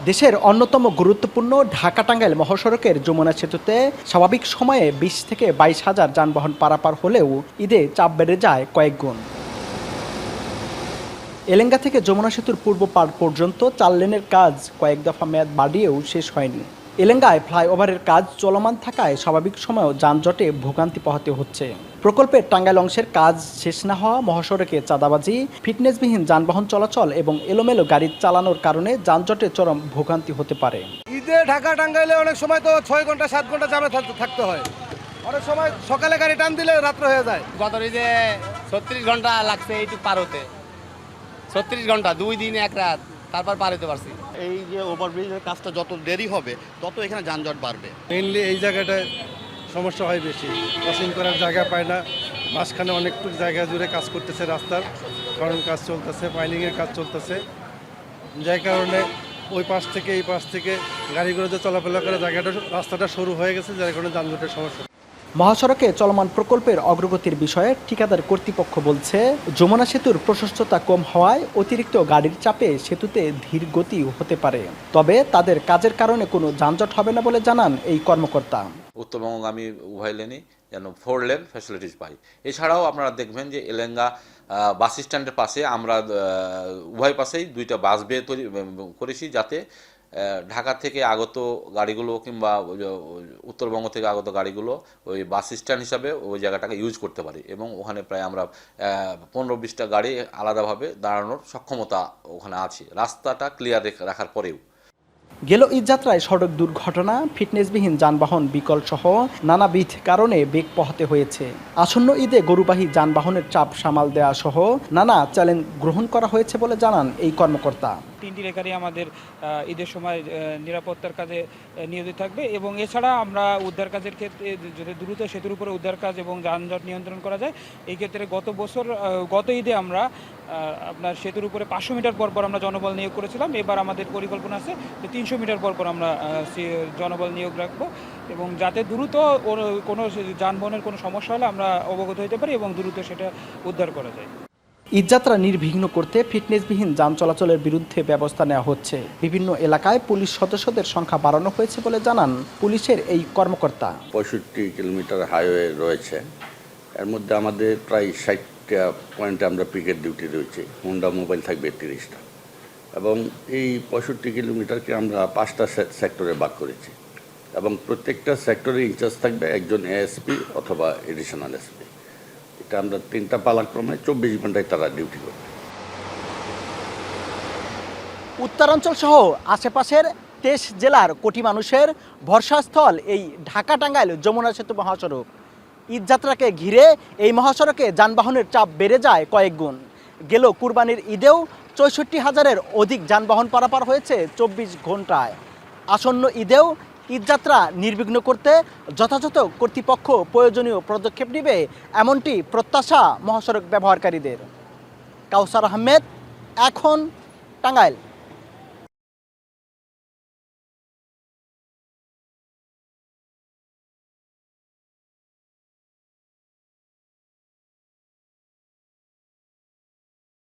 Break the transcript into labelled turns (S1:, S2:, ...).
S1: দেশের অন্যতম গুরুত্বপূর্ণ ঢাকা-টাঙ্গাইল মহাসড়কের যমুনা সেতুতে স্বাভাবিক সময়ে ২০ থেকে ২২ হাজার যানবাহন পারাপার হলেও ঈদে চাপ বেড়ে যায় কয়েক গুণ। এলেঙ্গা থেকে যমুনা সেতুর পূর্ব পাড় পর্যন্ত ৪ লেনের কাজ কয়েক দফা মেয়াদ বাড়িয়েও শেষ হয়নি। এলেঙ্গায় ফ্লাইওভারের কাজ চলমান থাকায় স্বাভাবিক সময়েও যানজটে ভোগান্তি পোহাতে হচ্ছে। প্রকল্পের টাঙ্গাইল অংশের কাজ শেষ না হওয়া, মহাসড়কে চাঁদাবাজি, ফিটনেসবিহীন যানবাহন চলাচল এবং এলোমেলো গাড়ি চালানোর কারণে যানজটে চরম ভোগান্তি হতে পারে।
S2: ঈদে ঢাকা টাঙ্গাইলে অনেক সময় তো ৬ ঘন্টা ৭ ঘন্টা জামে থাকতে হয়। অনেক সময় সকালে গাড়ি টান দিলে রাত্র হয়ে যায়।
S3: গত ঈদে ৩৬ ঘন্টা লাগছে এইটুক পার হতে। ৩৬ ঘন্টা ২ দিন ১ রাত, তারপর পার হতে পারছি।
S4: এই যে ওভারব্রিজের কাজটা যত দেরি হবে তত এখানে যানজট বাড়বে।
S2: মেইনলি এই জায়গাটায় সমস্যা হয় বেশি, ক্রসিং করার জায়গা পায় না। মাঝখানে অনেকটুকু জায়গা জুড়ে কাজ করতেছে, রাস্তার খনন কাজ চলতেছে, পাইলিংয়ের কাজ চলতেছে, যার কারণে ওই পাশ থেকে এই পাশ থেকে গাড়িগুলো যে চলাফেরা করে রাস্তাটা সরু হয়ে গেছে, যার কারণে যানজটের সমস্যা।
S1: মহাসড়কে চলমান প্রকল্পের অগ্রগতির বিষয়ে ঠিকাদার কর্তৃপক্ষ বলছে, যমুনা সেতুর প্রশস্ততা কম হওয়ায় অতিরিক্ত গাড়ির চাপে সেতুতে ধীর গতি হতে পারে। তবে তাদের কাজের কারণে কোনো যানজট হবে না বলে জানান এই কর্মকর্তা।
S5: উত্তরবঙ্গগামী উভয় লেনই যেন 4 লেন ফ্যাসিলিটিস পাই। এছাড়াও আপনারা দেখবেন যে এলেঙ্গা বাস স্ট্যান্ডের পাশে আমরা উভয় পাশেই 2টা বাস বে তৈরি করেছি, যাতে ঢাকা থেকে আগত গাড়িগুলো কিংবা উত্তরবঙ্গ থেকে আগত গাড়িগুলো ওই বাস স্ট্যান্ড হিসাবে ওই জায়গাটাকে ইউজ করতে পারি, এবং ওখানে প্রায় আমরা 15-20টা গাড়ি আলাদাভাবে দাঁড়ানোর সক্ষমতা ওখানে আছে, রাস্তাটা ক্লিয়ার রাখার পরেও।
S1: গেল ঈদযাত্রায় সড়ক দুর্ঘটনা, ফিটনেসবিহীন যানবাহন বিকল সহ নানাবিধ কারণে বেগ পোহাতে হয়েছে। আসন্ন ঈদে গরুবাহী যানবাহনের চাপ সামাল দেওয়া সহ নানা চ্যালেঞ্জ গ্রহণ করা হয়েছে বলে জানান এই কর্মকর্তা।
S6: 3টি রেখারই আমাদের ঈদের সময় নিরাপত্তার কাজে নিয়োজিত থাকবে, এবং এছাড়া আমরা উদ্ধার কাজের ক্ষেত্রে যদি দ্রুত সেতুর উপরে উদ্ধার কাজ এবং যানজট নিয়ন্ত্রণ করা যায়, এই ক্ষেত্রে গত ঈদে আমরা আপনার সেতুর উপরে 500 মিটার পর পর আমরা জনবল নিয়োগ করেছিলাম। এবার আমাদের পরিকল্পনা আছে যে 300 মিটার পর পর আমরা জনবল নিয়োগ রাখবো, এবং যাতে দ্রুত কোনো যানবাহনের কোনো সমস্যা হলে আমরা অবগত হতে পারি এবং দ্রুত সেটা উদ্ধার করা যায়।
S1: ঈদযাত্রা নির্বিঘ্ন করতে ফিটনেসবিহীন যান চলাচলের বিরুদ্ধে ব্যবস্থা নেওয়া হচ্ছে। বিভিন্ন এলাকায় পুলিশ সদস্যদের সংখ্যা বাড়ানো হয়েছে বলে জানান পুলিশের এই কর্মকর্তা।
S7: 65 কিলোমিটার হাইওয়ে রয়েছে, এর মধ্যে আমাদের প্রায় 60টা পয়েন্টে আমরা পিকেট ডিউটি রয়েছে। হোন্ডা মোবাইল থাকবে 30টা, এবং এই 65 কিলোমিটারকে আমরা 5টা সেক্টরে ভাগ করেছি, এবং প্রত্যেকটা সেক্টরে ইনচার্জ থাকবে একজন এএসপি অথবা এডিশনাল এসপি। এটা আমরা 3টা পালাক্রমে 24 ঘন্টায় তারা ডিউটি করবে।
S1: উত্তরাঞ্চল সহ আশেপাশের 23 জেলার কোটি মানুষের ভরসাস্থল এই ঢাকা-টাঙ্গাইল যমুনা সেতু মহাসড়ক। ঈদযাত্রাকে ঘিরে এই মহাসড়কে যানবাহনের চাপ বেড়ে যায় কয়েক গুণ। গেল কুরবানির ঈদেও 64,000-এর অধিক যানবাহন পারাপার হয়েছে 24 ঘন্টায়। আসন্ন ঈদেও ঈদযাত্রা নির্বিঘ্ন করতে যথাযথ কর্তৃপক্ষ প্রয়োজনীয় পদক্ষেপ নেবে, এমনটি প্রত্যাশা মহাসড়ক ব্যবহারকারীদের। কাউসার আহমেদ, এখন, টাঙ্গাইল।